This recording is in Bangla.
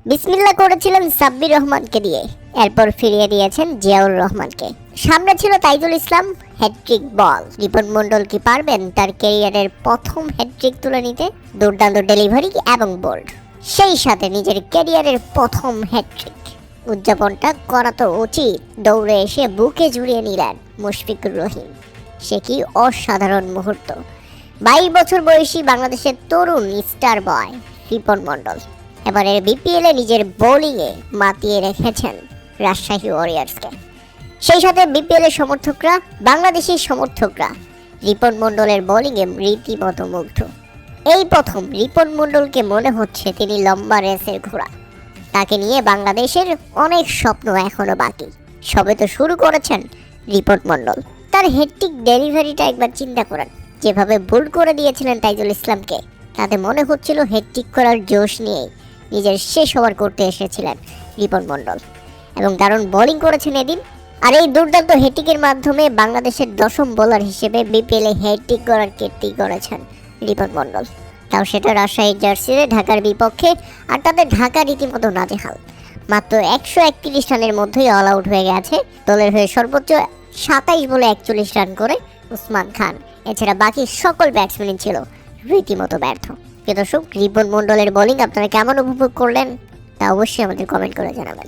বিসমিল্লাহ করেছিলেন সাব্বির রহমানকে দিয়ে, এরপর ফিরিয়ে দিয়েছেন জিয়াউর রহমানকে। সামনে ছিল তাইজুল ইসলাম, হ্যাটট্রিক বল। রিপন মন্ডল কি পারবেন তার ক্যারিয়ারের প্রথম হ্যাটট্রিক তুলে নিতে? দুর্দান্ত ডেলিভারি এবং বোল্ড, সেই সাথে নিজের ক্যারিয়ারের প্রথম হ্যাটট্রিক। উদযাপনটা করা তো উচিত। দৌড়ে এসে বুকে জুড়িয়ে নিলেন মুশফিকুর রহিম। সে কি অসাধারণ মুহূর্ত। 22 বছর বয়সী বাংলাদেশের তরুণ স্টার বয় রিপন মন্ডল এবারের বিপিএলে নিজের বোলিংয়ে মাতিয়ে রেখেছেন রাজশাহী ওয়ারিয়র্সকে। সেই সাথে বিপিএলের সমর্থকরা, বাংলাদেশের সমর্থকরা রিপন মন্ডলের বোলিংয়ে রীতিমতো মুগ্ধ। এই প্রথম রিপন মন্ডলকে মনে হচ্ছে তিনি লম্বা রেসের ঘোড়া। তাকে নিয়ে বাংলাদেশের অনেক স্বপ্ন এখনো বাকি। সবে তো শুরু করেছেন রিপন মন্ডল। তার হ্যাটট্রিক ডেলিভারিটা একবার চিন্তা করেন। যেভাবে বোল্ড করে দিয়েছিলেন তাইজুল ইসলামকে, তাতে মনে হচ্ছিল হ্যাটট্রিক করার জোশ নিয়েই নিজের শেষ ওভার করতে এসেছিলেন রিপন মন্ডল, এবং দারুণ বোলিং করেছেন এদিন। আর এই দুর্দান্ত হ্যাটট্রিকের মাধ্যমে বাংলাদেশের 10ম বোলার হিসেবে বিপিএলে হ্যাটট্রিক করার কীর্তি করেছেন রিপন মন্ডল, তাও সেটা রাজশাহীর জার্সিতে ঢাকার বিপক্ষে। আর তাদের ঢাকা রীতিমতো নাজেহাল। মাত্র 131 রানের মধ্যেই অল আউট হয়ে গেছে। দলের হয়ে সর্বোচ্চ 27 বলে 41 রান করে উসমান খান। এছাড়া বাকি সকল ব্যাটসম্যান ছিল রীতিমতো ব্যর্থ। দর্শক, রিপন মন্ডলের বোলিং আপনারা কেমন উপভোগ করলেন তা অবশ্যই আমাদের কমেন্ট করে জানাবেন।